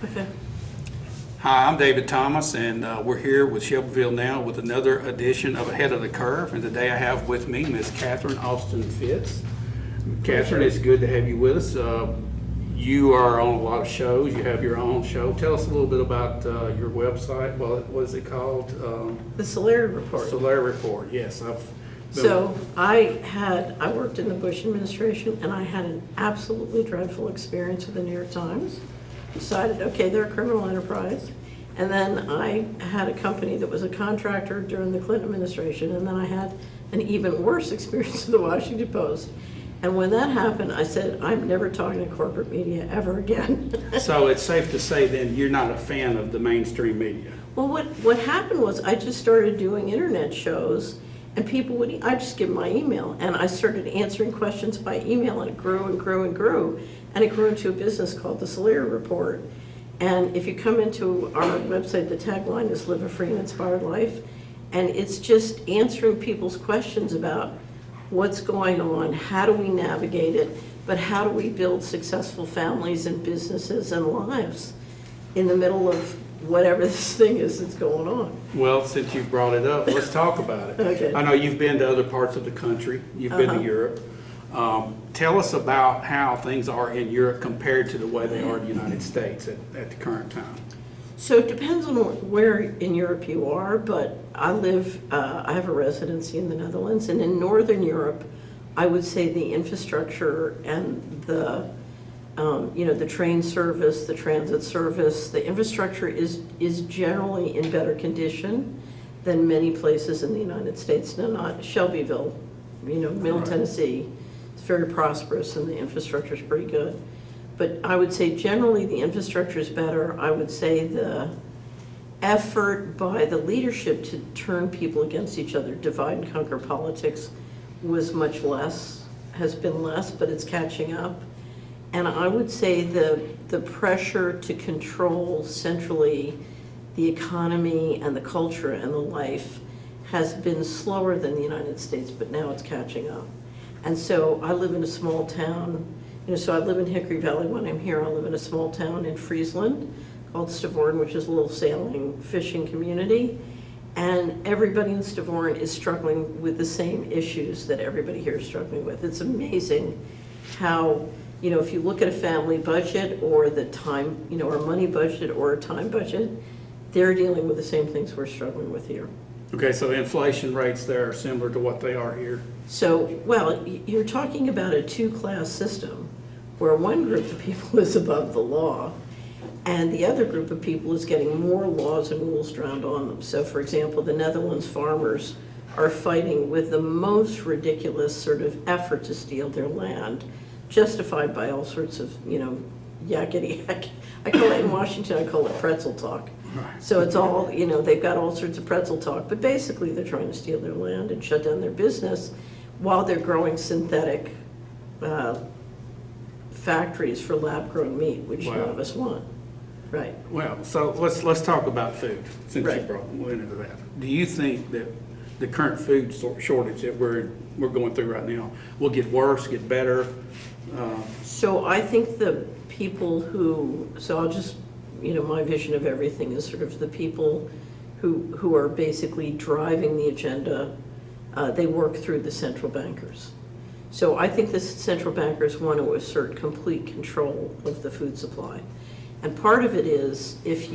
Okay. Hi, I'm David Thomas, and we're here with Shelbyville now with another edition of Ahead of the Curve. And today I have with me Miss Catherine Austin Fitz. Catherine, it's good to have you with us. You are on a lot of shows. You have your own show. Tell us a little bit about your website. Well, what is it called? The Solari Report. Solari Report. Yes, So I worked in the Bush administration, and I had an absolutely dreadful experience with the New York Times. Decided, okay, they're a criminal enterprise. And then I had a company that was a contractor during the Clinton administration, and then I had an even worse experience with the Washington Post. And when that happened, I said, I'm never talking to corporate media ever again. So it's safe to say then you're not a fan of the mainstream media. Well, what happened was I just started doing internet shows, and people would, I just give them my email, and I started answering questions by email, and it grew and grew and grew, and it grew into a business called the Solari Report. And if you come into our website, the tagline is Live a Free and Inspired Life, and it's just answering people's questions about what's going on, how do we navigate it, but how do we build successful families and businesses and lives in the middle of whatever this thing is that's going on. Well, since you've brought it up, let's talk about it. Okay. I know you've been to other parts of the country. You've been to Europe. Tell us about how things are in Europe compared to the way they are in the United States at the current time. So it depends on where in Europe you are, but I have a residency in the Netherlands, and in Northern Europe, I would say the infrastructure and the train service, the transit service, the infrastructure is generally in better condition than many places in the United States. Now, not Shelbyville, Middle Tennessee, it's very prosperous and the infrastructure is pretty good. But I would say generally the infrastructure is better. I would say the effort by the leadership to turn people against each other, divide and conquer politics, was much less, has been less, but it's catching up. And I would say the pressure to control centrally the economy and the culture and the life has been slower than the United States, but now it's catching up. And so I live in a small town, so I live in Hickory Valley when I'm here. I live in a small town in Friesland called Stavoren, which is a little sailing, fishing community. And everybody in Stavoren is struggling with the same issues that everybody here is struggling with. It's amazing how, if you look at a family budget or the time, or a money budget or a time budget, they're dealing with the same things we're struggling with here. Okay, so the inflation rates there are similar to what they are here. So, well, you're talking about a two-class system where one group of people is above the law and the other group of people is getting more laws and rules drowned on them. So, for example, the Netherlands farmers are fighting with the most ridiculous sort of effort to steal their land, justified by all sorts of, yakety yak. I call it in Washington, I call it pretzel talk. So it's all, they've got all sorts of pretzel talk, but basically they're trying to steal their land and shut down their business while they're growing synthetic factories for lab-grown meat, which none of us want. Right. Well, so let's talk about food, since you Right. went into that. Do you think that the current food shortage that we're going through right now will get worse, get better? So I think the people I'll just, my vision of everything is sort of the people who are basically driving the agenda, they work through the central bankers. So I think the central bankers want to assert complete control of the food supply. And part of it is if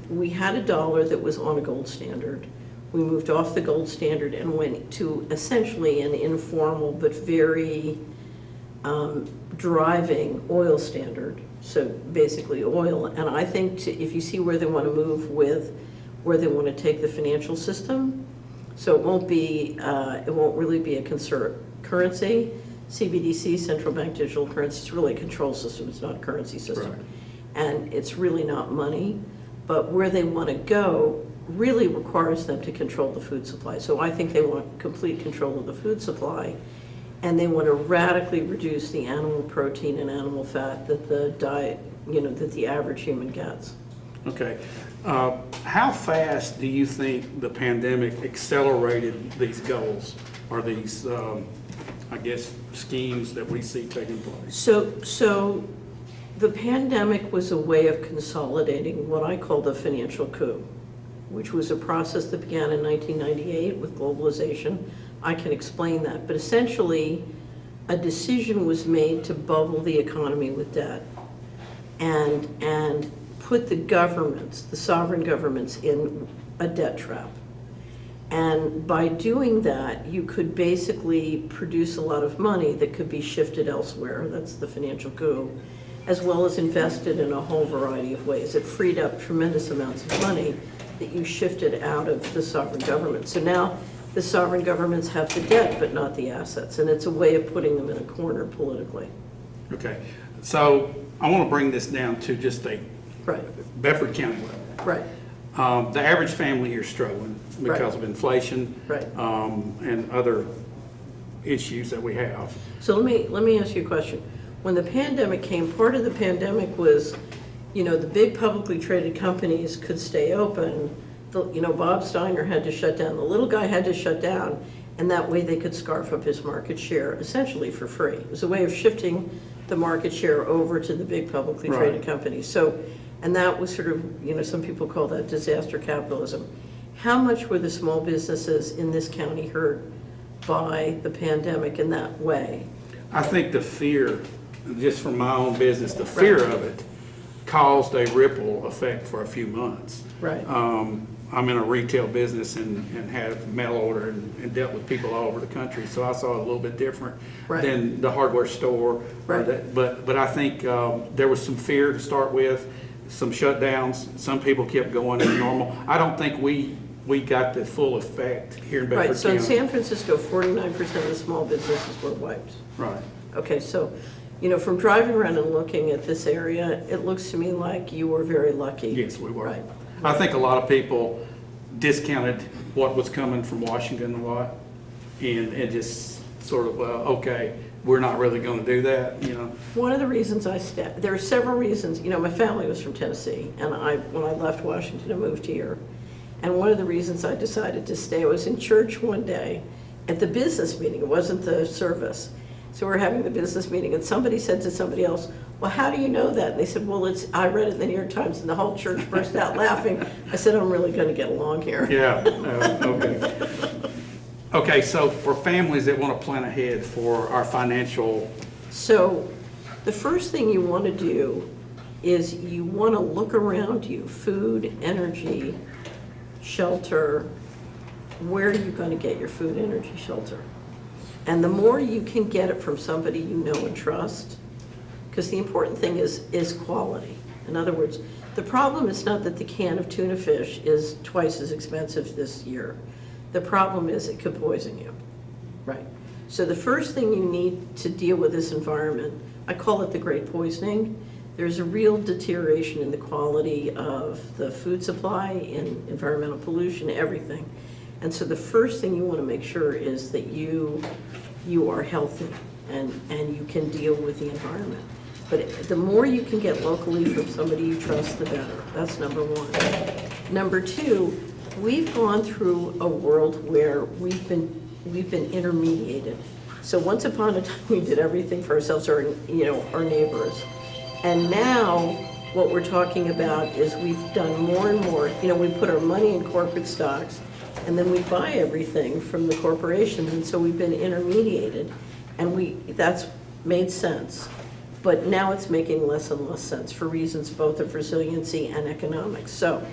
we had a dollar that was on a gold standard, we moved off the gold standard and went to essentially an informal but very driving oil standard. So basically oil. And I think if you see where they want to move with where they want to take the financial system, so it won't really be a currency. CBDC, central bank digital currency, it's really a control system, it's not a currency system. Right. And it's really not money, but where they want to go really requires them to control the food supply. So I think they want complete control of the food supply, and they want to radically reduce the animal protein and animal fat that the diet, that the average human gets. Okay. How fast do you think the pandemic accelerated these goals or these, schemes that we see taking place? So The pandemic was a way of consolidating what I call the financial coup, which was a process that began in 1998 with globalization. I can explain that, but essentially a decision was made to bubble the economy with debt and put the governments, the sovereign governments, in a debt trap. And by doing that, you could basically produce a lot of money that could be shifted elsewhere. That's the financial coup, as well as invested in a whole variety of ways. It freed up tremendous amounts of money that you shifted out of the sovereign government. So now the sovereign governments have the debt, but not the assets. And it's a way of putting them in a corner politically. Okay, so I want to bring this down to just a Right, Bedford County level. right, The average family here is struggling because Right. of inflation right. and other issues that we have. So let me ask you a question. When the pandemic came, part of the pandemic was, the big publicly traded companies could stay open. Bob Steiner had to shut down. The little guy had to shut down, and that way they could scarf up his market share essentially for free. It was a way of shifting the market share over to the big publicly traded Right. companies. So, and that was sort of, some people call that disaster capitalism. How much were the small businesses in this county hurt by the pandemic in that way? I think the fear, just from my own business, the fear of it caused a ripple effect for a few months. Right. I'm in a retail business and have mail order and dealt with people all over the country, so I saw it a little bit different Right. than the hardware store. Right. But I think there was some fear to start with, some shutdowns. Some people kept going as normal. I don't think we got the full effect here in Bedford Right, so in County. San Francisco, 49% of the small businesses were wiped. Right. Okay, so, from driving around and looking at this area, it looks to me like you were very lucky. Yes, we were. Right. I think a lot of people discounted what was coming from Washington a lot and just sort of, okay, we're not really going to do that. One of the reasons there are several reasons, my family was from Tennessee, and when I left Washington, I moved here. And one of the reasons I decided to stay, I was in church one day at the business meeting, it wasn't the service. So we're having the business meeting, and somebody said to somebody else, well, how do you know that? And they said, well, I read it in the New York Times, and the whole church burst out laughing. I said, I'm really going to get along here. Yeah, okay. Okay, so for families that want to plan ahead for our financial, So the first thing you want to do is you want to look around you, food, energy, shelter. Where are you going to get your food, energy, shelter? And the more you can get it from somebody you know and trust, because the important thing is quality. In other words, the problem is not that the can of tuna fish is twice as expensive this year. The problem is it could poison you. Right. So the first thing you need to deal with this environment, I call it the great poisoning. There's a real deterioration in the quality of the food supply, in environmental pollution, everything. And so the first thing you want to make sure is that you are healthy and you can deal with the environment. But the more you can get locally from somebody you trust, the better. That's number one. Number two, we've gone through a world where we've been intermediated. So once upon a time, we did everything for ourselves or our neighbors. And now what we're talking about is we've done more and more. We put our money in corporate stocks, and then we buy everything from the corporations, and so we've been intermediated, and that's made sense. But now it's making less and less sense for reasons both of resiliency and economics. So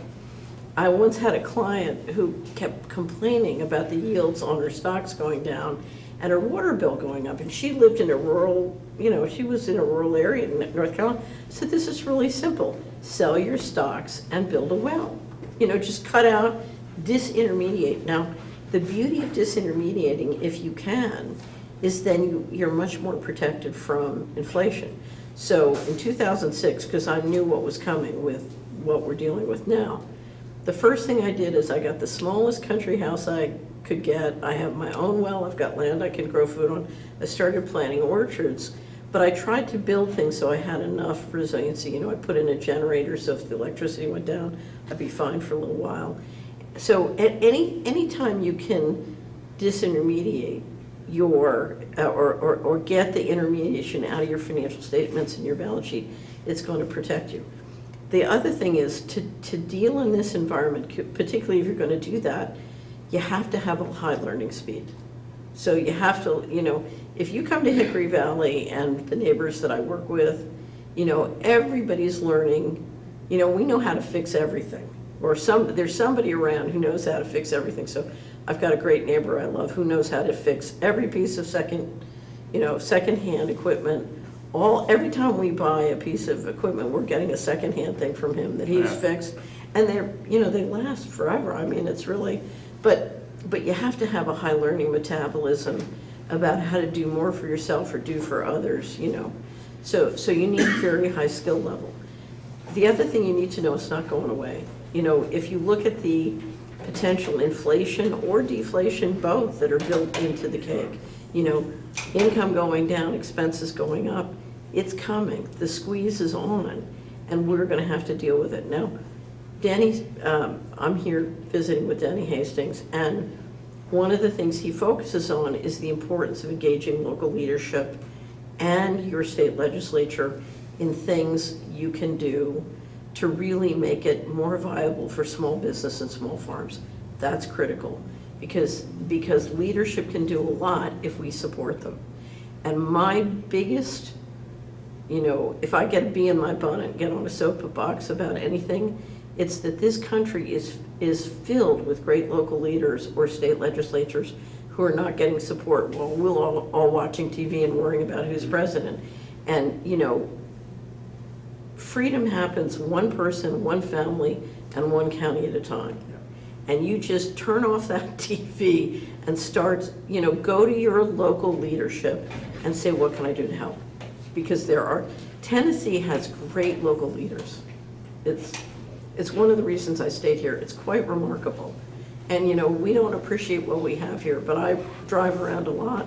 I once had a client who kept complaining about the yields on her stocks going down and her water bill going up, and she lived in a rural, she was in a rural area in North Carolina. I said, this is really simple. Sell your stocks and build a well. Just cut out, disintermediate. Now, the beauty of disintermediating, if you can, is then you're much more protected from inflation. So in 2006, because I knew what was coming with what we're dealing with now, the first thing I did is I got the smallest country house I could get. I have my own well, I've got land I can grow food on. I started planting orchards, but I tried to build things so I had enough resiliency. I put in a generator, so if the electricity went down, I'd be fine for a little while. So at any time you can disintermediate your or get the intermediation out of your financial statements and your balance sheet, it's going to protect you. The other thing is to deal in this environment, particularly if you're going to do that, you have to have a high learning speed. So you have to, if you come to Hickory Valley and the neighbors that I work with, everybody's learning, we know how to fix everything. Or there's somebody around who knows how to fix everything. So I've got a great neighbor I love who knows how to fix every piece of secondhand equipment. Every time we buy a piece of equipment, we're getting a secondhand thing from him that he's fixed. And they last forever. I mean, it's really, but you have to have a high learning metabolism about how to do more for yourself or do for others, So you need very high skill level. The other thing you need to know, it's not going away. If you look at the potential inflation or deflation, both that are built into the cake, income going down, expenses going up, it's coming. The squeeze is on, and we're going to have to deal with it. Now, I'm here visiting with Denny Hastings, and one of the things he focuses on is the importance of engaging local leadership and your state legislature in things you can do to really make it more viable for small business and small farms. That's critical because leadership can do a lot if we support them. And my biggest, if I get a bee in my bonnet and get on a soapbox about anything, it's that this country is filled with great local leaders or state legislatures who are not getting support while we're all watching TV and worrying about who's president. And, freedom happens one person, one family, and one county at a time. And you just turn off that TV and start, go to your local leadership and say, what can I do to help? Because Tennessee has great local leaders. It's one of the reasons I stayed here. It's quite remarkable. And, we don't appreciate what we have here, but I drive around a lot,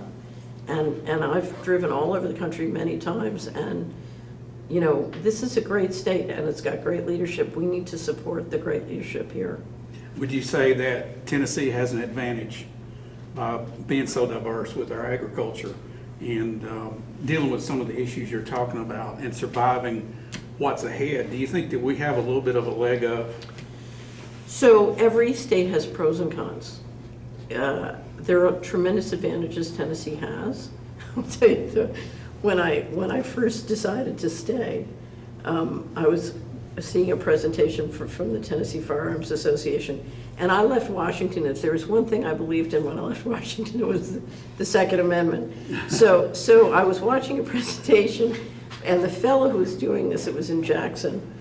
and I've driven all over the country many times, and, this is a great state, and it's got great leadership. We need to support the great leadership here. Would you say that Tennessee has an advantage by being so diverse with our agriculture and dealing with some of the issues you're talking about and surviving what's ahead? Do you think that we have a little bit of a leg up? So every state has pros and cons. There are tremendous advantages Tennessee has. I'll tell you, when I first decided to stay, I was seeing a presentation from the Tennessee Firearms Association, and I left Washington. If there was one thing I believed in when I left Washington, it was the Second Amendment. So I was watching a presentation, and the fellow who was doing this, it was in Jackson,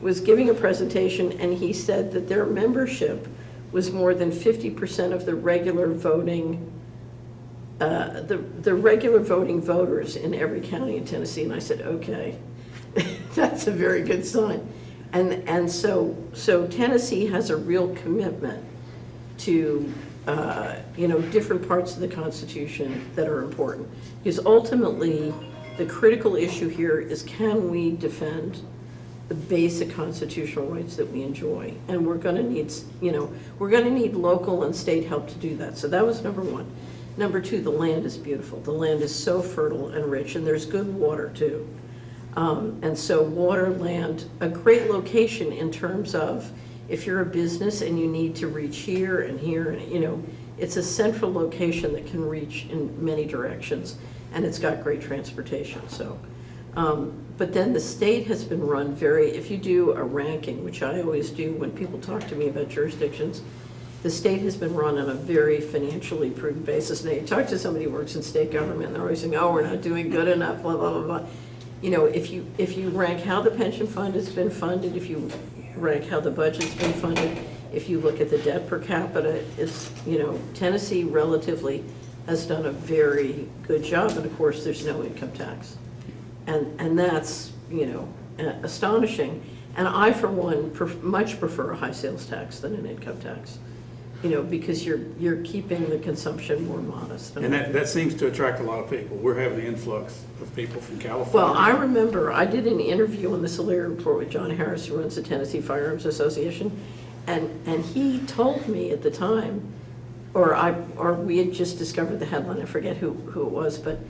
was giving a presentation, and he said that their membership was more than 50% of the regular voting, the regular voting voters in every county in Tennessee. And I said, okay, that's a very good sign. And so Tennessee has a real commitment to different parts of the Constitution that are important. Because ultimately, the critical issue here is, can we defend the basic constitutional rights that we enjoy? And we're going to need local and state help to do that. So that was number one. Number two, the land is beautiful. The land is so fertile and rich, and there's good water too. And so water, land, a great location in terms of if you're a business and you need to reach here and here, and it's a central location that can reach in many directions, and it's got great transportation. So, but then the state has been run if you do a ranking, which I always do when people talk to me about jurisdictions, the state has been run on a very financially prudent basis. Now, you talk to somebody who works in state government, and they're always saying, oh, we're not doing good enough, blah, blah, blah, blah. If you rank how the pension fund has been funded, if you rank how the budget's been funded, if you look at the debt per capita, it's, Tennessee relatively has done a very good job, and of course, there's no income tax. And that's, astonishing. And I, for one, much prefer a high sales tax than an income tax, because you're keeping the consumption more modest. And that seems to attract a lot of people. We're having an influx of people from California. Well, I remember I did an interview on the Solera Report with John Harris, who runs the Tennessee Firearms Association, and he told me at the time, or we had just discovered the headline, I forget who it was, but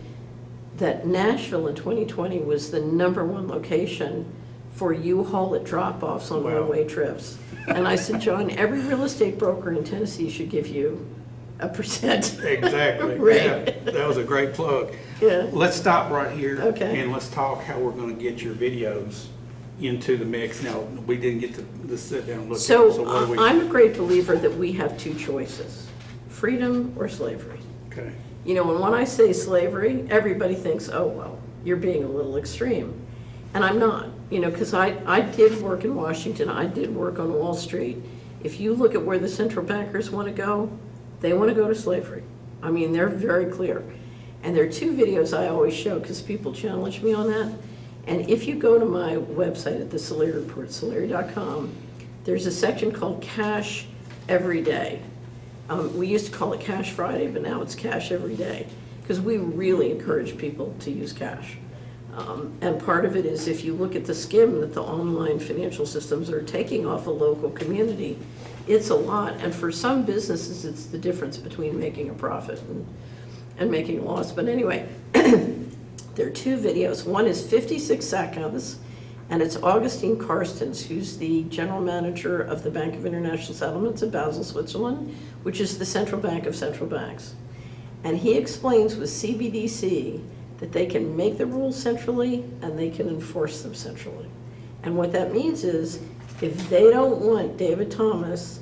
that Nashville in 2020 was the #1 location for U-Haul at drop-offs on Wow. one-way trips. And I said, John, every real estate broker in Tennessee should give you a percent. Exactly. Right. Yeah, that was a great plug. Yeah. Let's stop right here. Okay. And let's talk how we're going to get your videos into the mix. Now, we didn't get to sit down and look at them. So what do we? I'm a great believer that we have two choices, freedom or slavery. Okay. You know, and when I say slavery, everybody thinks, oh, well, you're being a little extreme. And I'm not, you know, because I did work in Washington. I did work on Wall Street. If you look at where the central bankers want to go, they want to go to slavery. I mean, they're very clear. And there are two videos I always show because people challenge me on that. And if you go to my website at the Solari Report, solari.com, there's a section called Cash Every Day. We used to call it Cash Friday, but now it's Cash Every Day because we really encourage people to use cash. And part of it is if you look at the skim that the online financial systems are taking off a local community, it's a lot. And for some businesses, it's the difference between making a profit and making a loss. But anyway, there are two videos. One is 56 seconds, and it's Augustine Karstens, who's the general manager of the Bank of International Settlements in Basel, Switzerland, which is the central bank of central banks. And he explains with CBDC that they can make the rules centrally and they can enforce them centrally. And what that means is if they don't want David Thomas,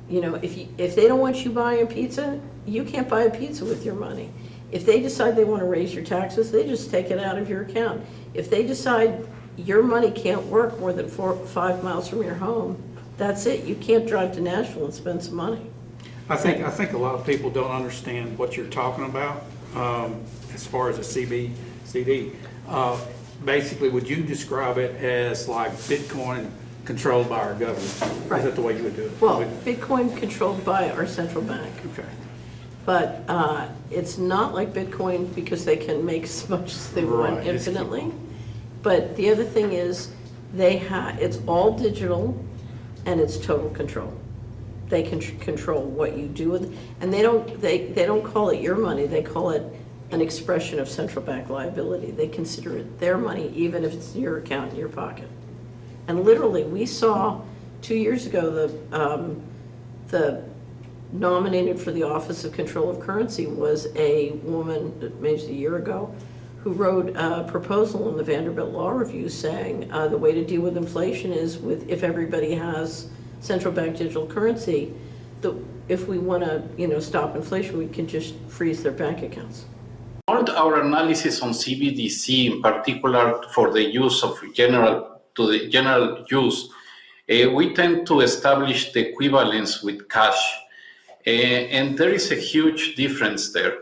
you know, if they don't want you buying a pizza, you can't buy a pizza with your money. If they decide they want to raise your taxes, they just take it out of your account. If they decide your money can't work more than 4 or 5 miles from your home, that's it. You can't drive to Nashville and spend some money. I think a lot of people don't understand what you're talking about as far as a CBDC. Basically, would you describe it as like Bitcoin controlled by our government? Right. Is that the way you would do it? Well, Bitcoin controlled by our central bank. Okay. But it's not like Bitcoin because they can make as much as they want Right, it's infinitely. But the other thing is it's all digital and it's total control. They can control what you do with it. And they don't call it your money, they call it an expression of central bank liability. They consider it their money even if it's in your account in your pocket. And literally, we saw 2 years ago the nominated for the Office of Control of Currency was a woman, maybe a year ago, who wrote a proposal in the Vanderbilt Law Review saying the way to deal with inflation is if everybody has central bank digital currency, if we want to stop inflation, we can just freeze their bank accounts. Our analysis on CBDC, in particular for the use of general use, we tend to establish the equivalence with cash, and there is a huge difference there.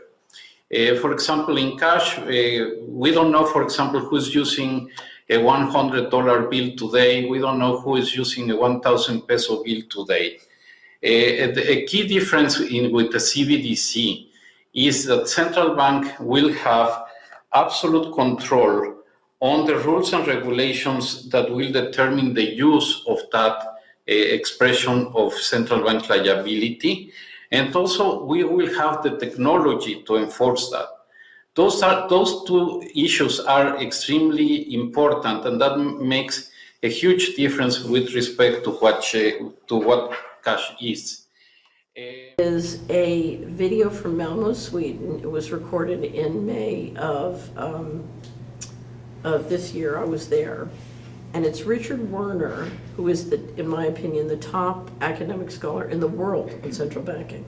For example, in cash, we don't know, for example, who's using a $100 bill today. We don't know who is using a 1,000 peso bill today. A key difference with the CBDC is that central bank will have absolute control on the rules and regulations that will determine the use of that expression of central bank liability. And also we will have the technology to enforce that. Those two issues are extremely important, and that makes a huge difference with respect to what cash is. Is a video from Malmo, Sweden. It was recorded in May of this year. I was there. And it's Richard Werner, who is, in my opinion, the top academic scholar in the world on central banking.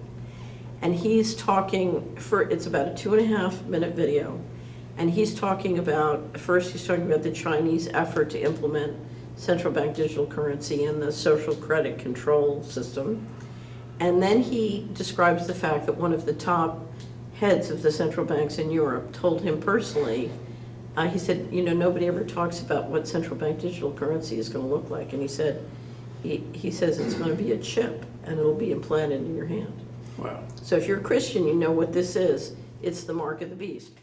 And he's talking, it's about a 2.5-minute video. And he's talking about the Chinese effort to implement central bank digital currency and the social credit control system. And then he describes the fact that one of the top heads of the central banks in Europe told him personally, he said, nobody ever talks about what central bank digital currency is going to look like. And he says it's going to be a chip and it'll be implanted in your hand. Wow. So if you're a Christian, you know what this is. It's the mark of the beast.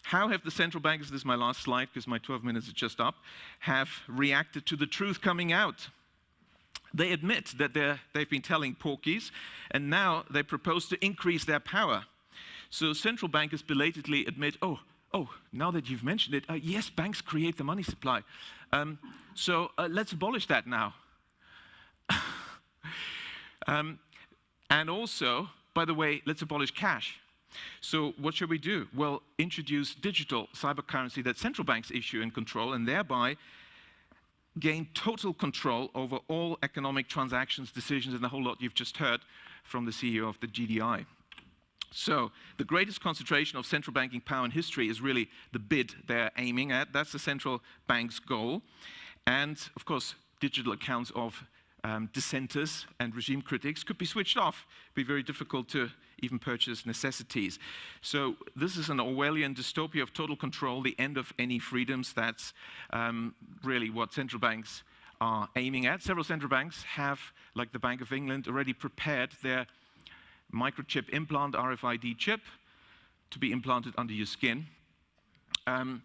How have the central bankers, this is my last slide because my 12 minutes is just up, have reacted to the truth coming out? They admit that they've been telling porkies, and now they propose to increase their power. So central bankers belatedly admit, oh, Oh, now that you've mentioned it, yes, banks create the money supply. So let's abolish that now. And also, by the way, let's abolish cash. So what should we do? Well, introduce digital cybercurrency that central banks issue and control, and thereby gain total control over all economic transactions, decisions, and the whole lot you've just heard from the CEO of the GDI. So the greatest concentration of central banking power in history is really the bid they're aiming at. That's the central bank's goal. And of course, digital accounts of dissenters and regime critics could be switched off. It'd be very difficult to even purchase necessities. So this is an Orwellian dystopia of total control, the end of any freedoms. That's really what central banks are aiming at. Several central banks have, like the Bank of England, already prepared their microchip implant, RFID chip, to be implanted under your skin. And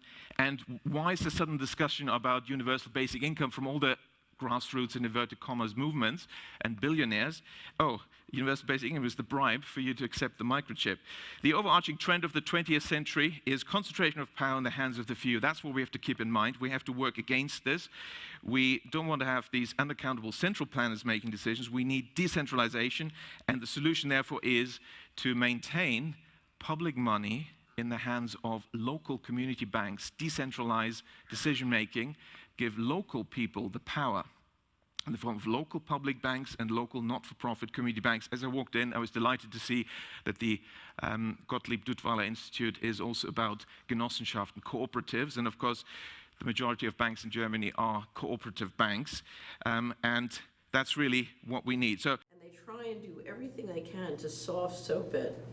why is the sudden discussion about universal basic income from all the grassroots and inverted commas movements and billionaires? Oh, universal basic income is the bribe for you to accept the microchip. The overarching trend of the 20th century is concentration of power in the hands of the few. That's what we have to keep in mind. We have to work against this. We don't want to have these unaccountable central planners making decisions. We need decentralization, and the solution therefore is to maintain public money in the hands of local community banks, decentralize decision-making, give local people the power in the form of local public banks and local not-for-profit community banks. As I walked in, I was delighted to see that the Gottlieb Duttweiler Institute is also about Genossenschaft and cooperatives. And of course, the majority of banks in Germany are cooperative banks. And that's really what we need. So, And they try and do everything they can to soft soap it.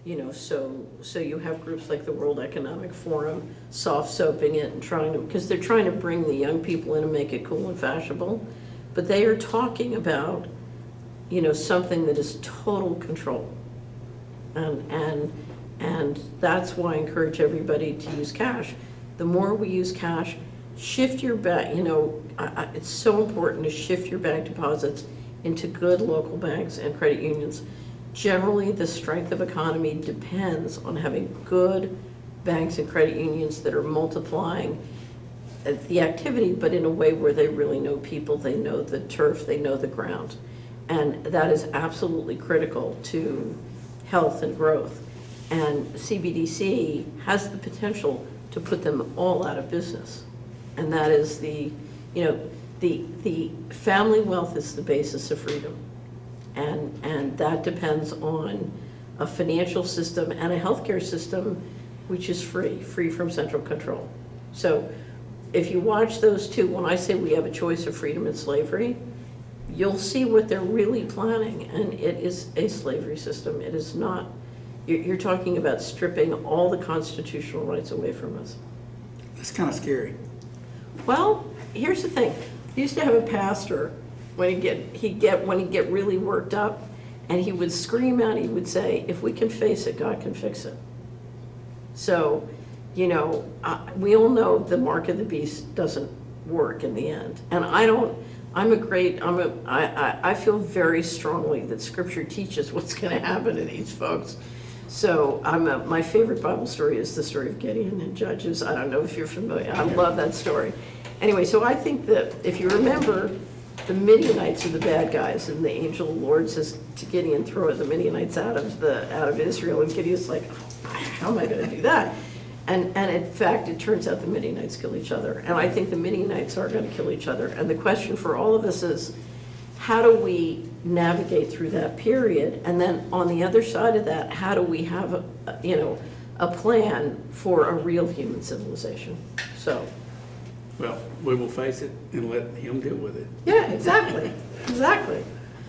You know, so you have groups like the World Economic Forum soft soaping it and trying to, because they're trying to bring the young people in and make it cool and fashionable, but they are talking about, you know, something that is total control, and that's why I encourage everybody to use cash. The more we use cash, shift your bank. You know, it's so important to shift your bank deposits into good local banks and credit unions. Generally, the strength of economy depends on having good banks and credit unions that are multiplying the activity, but in a way where they really know people, they know the turf, they know the ground. And that is absolutely critical to health and growth. And CBDC has the potential to put them all out of business. And that is the family wealth is the basis of freedom. And that depends on a financial system and a healthcare system which is free from central control. So if you watch those two, when I say we have a choice of freedom and slavery, you'll see what they're really planning, and it is a slavery system. It is not, you're talking about stripping all the constitutional rights away from us. That's kind of scary. Well, here's the thing. I used to have a pastor, when he'd get really worked up, and he would scream out, he would say, if we can face it, God can fix it. So, you know, we all know the mark of the beast doesn't work in the end. And I feel very strongly that Scripture teaches what's going to happen to these folks. So my favorite Bible story is the story of Gideon in Judges. I don't know if you're familiar. I love that story. Anyway, so I think that if you remember, the Midianites are the bad guys, and the angel of the Lord says to Gideon, throw the Midianites out of Israel, and Gideon's like, how am I going to do that? And in fact, it turns out the Midianites kill each other, and I think the Midianites are going to kill each other. And the question for all of us is, how do we navigate through that period? And then on the other side of that, how do we have a plan for a real human civilization? So. Well, we will face it and let him deal with it. Yeah, exactly. Exactly.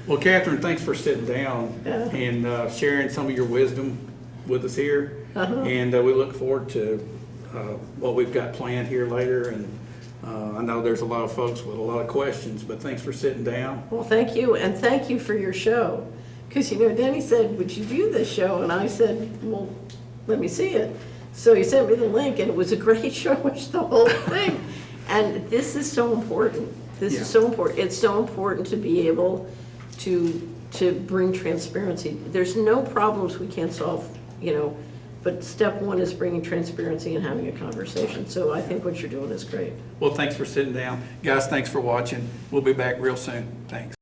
Well, Catherine, thanks for sitting down and sharing some of your wisdom with us here. And we look forward to what we've got planned here later. And I know there's a lot of folks with a lot of questions, but thanks for sitting down. Well, thank you, and thank you for your show. Because, you know, Denny said, would you view this show? And I said, well, let me see it. So he sent me the link, and it was a great show. I watched the whole thing. And this is so important. This is so important. It's so important to be able to bring transparency. There's no problems we can't solve, you know, But step one is bringing transparency and having a conversation. So I think what you're doing is great. Well, thanks for sitting down. Guys, thanks for watching. We'll be back real soon. Thanks.